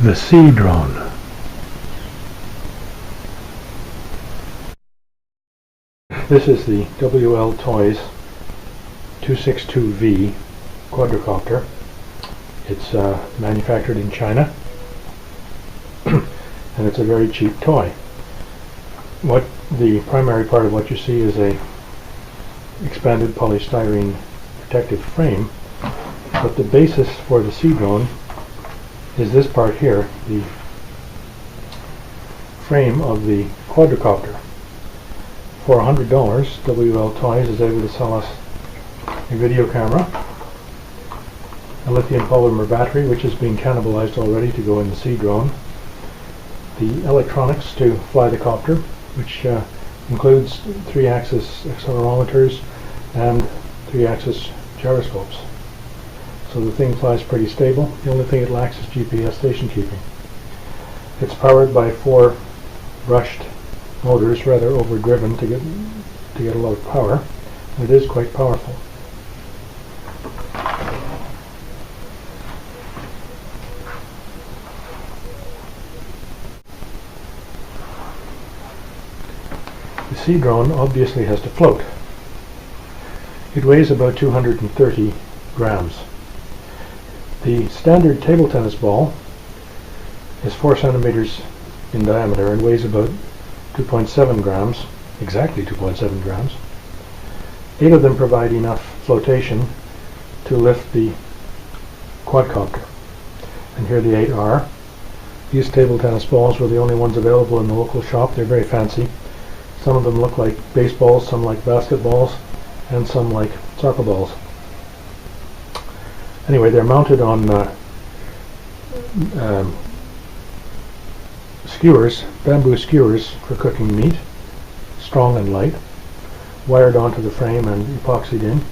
The Sea Drone. This is the WL Toys 262V quadricopter. It's manufactured in China and it's a very cheap toy. The primary part of what you see is a expanded polystyrene protective frame, but the basis for the Sea Drone is this part here, the frame of the quadricopter. For $100, WL Toys is able to sell us a video camera, a lithium polymer battery which is being cannibalized already to go in the Sea Drone, the electronics to fly the copter, which includes 3-axis accelerometers and 3-axis gyroscopes. So the thing flies pretty stable. The only thing it lacks is GPS station keeping. It's powered by 4 brushed motors, rather overdriven to get a lot of power. It is quite powerful. The Sea Drone obviously has to float. It weighs about 230 grams. The standard table tennis ball is 4 centimeters in diameter and weighs about 2.7 grams, exactly 2.7 grams. 8 of them provide enough flotation to lift the quadcopter. And here the 8 are. These table tennis balls were the only ones available in the local shop. They're very fancy. Some of them look like baseballs, some like basketballs, and some like soccer balls. Anyway, they're mounted on skewers, bamboo skewers for cooking meat, strong and light, wired onto the frame and epoxied in.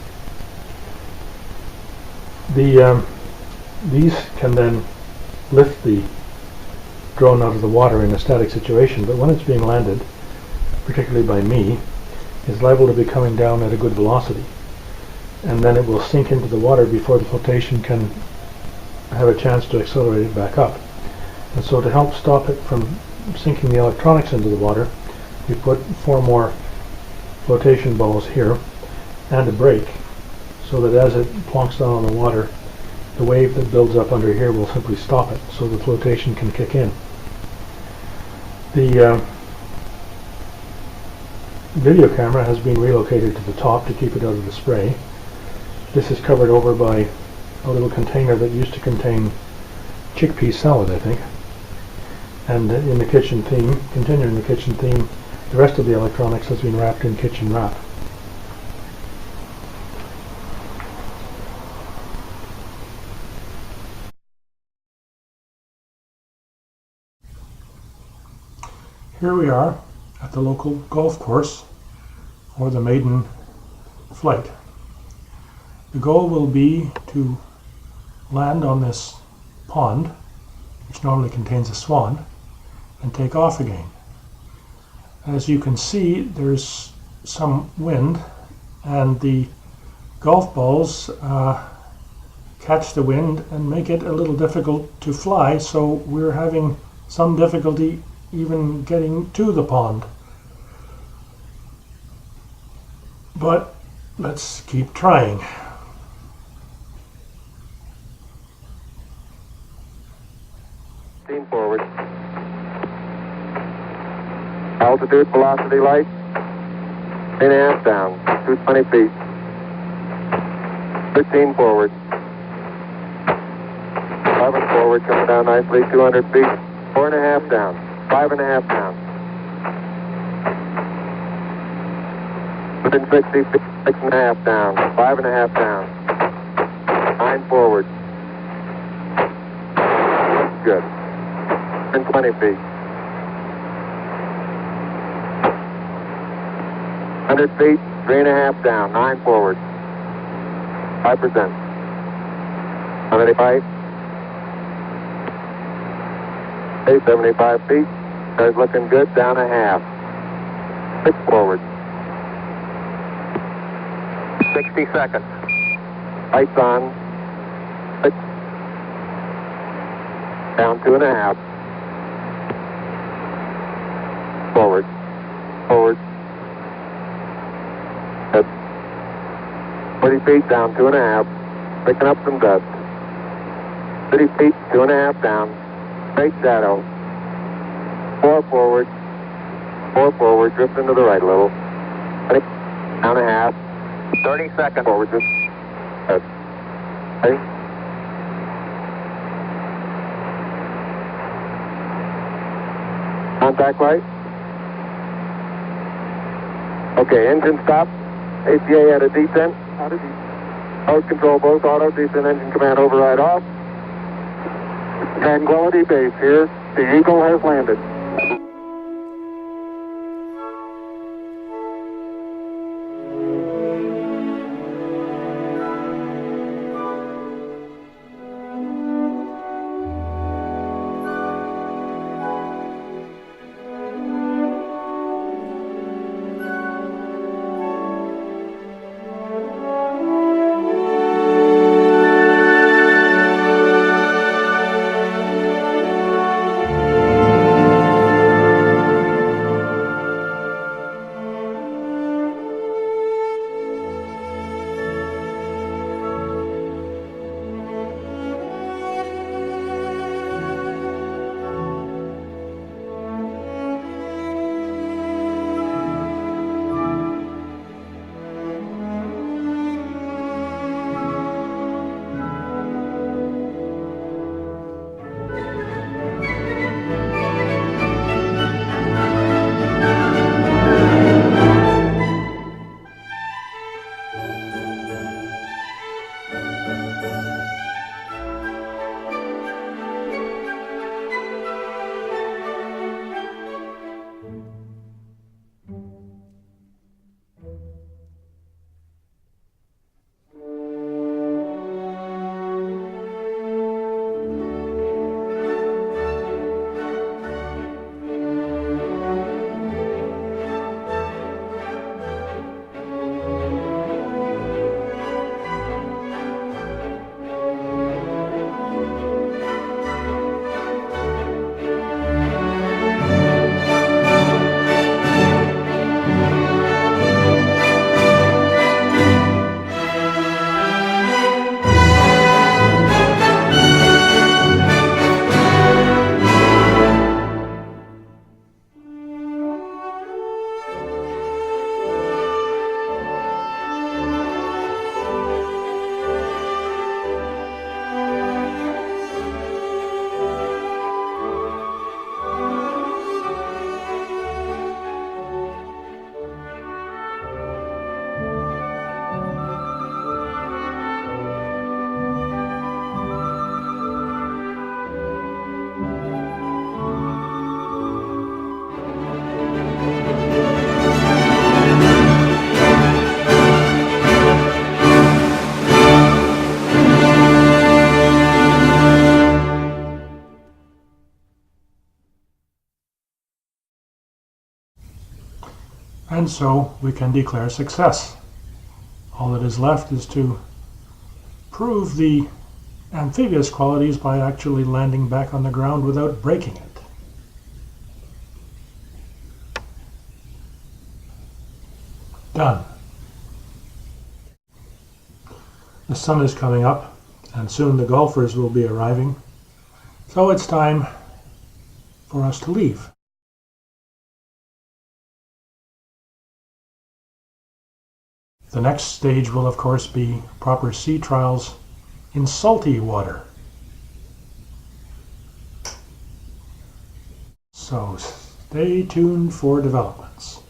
These can then lift the drone out of the water in a static situation, but when it's being landed, particularly by me, is liable to be coming down at a good velocity, and then it will sink into the water before the flotation can have a chance to accelerate it back up. And so to help stop it from sinking the electronics into the water, we put 4 more flotation balls here and a brake, so that as it plonks down on the water, the wave that builds up under here will simply stop it, so the flotation can kick in. The video camera has been relocated to the top to keep it out of the spray. This is covered over by a little container that used to contain chickpea salad, I think. And in the kitchen theme, continuing the kitchen theme, the rest of the electronics has been wrapped in kitchen wrap. Here we are at the local golf course for the maiden flight. The goal will be to land on this pond, which normally contains a swan, and take off again. As you can see, there's some wind, and the golf balls catch the wind and make it a little difficult to fly, so we're having some difficulty even getting to the pond. But let's keep trying. Forward. Altitude, velocity, light. 8.5 down, 220 feet. 13 forward. 11 forward, coming down nicely, 200 feet. 4.5 down, 5.5 down. Within 60 feet, 6.5 down, 5.5 down. 9 forward. Good. 20 feet. 100 feet, 3.5 down, 9 forward. 5%. 185. 75 feet. Car's looking good, down a half. 6 forward. 60 seconds. Lights on. 6. Down 2.5. Forward. Forward. Good. 40 feet down 2.5. Picking up some dust. 30 feet, 2.5 down. Straight shadow. 4 forward. 4 forward. Drifting to the right a little. 20. Down a half. 30 seconds. Forward. Just. Good. Ready? Contact light. Okay, engine stop. ACA at a descent. Mode control both auto, descent engine command override off. Tranquility Base here. The Eagle has landed. And so we can declare success. All that is left is to prove the amphibious qualities by actually landing back on the ground without breaking it. Done. The sun is coming up, and soon the golfers will be arriving, so it's time for us to leave. The next stage will, of course, be proper sea trials in salty water. So stay tuned for developments.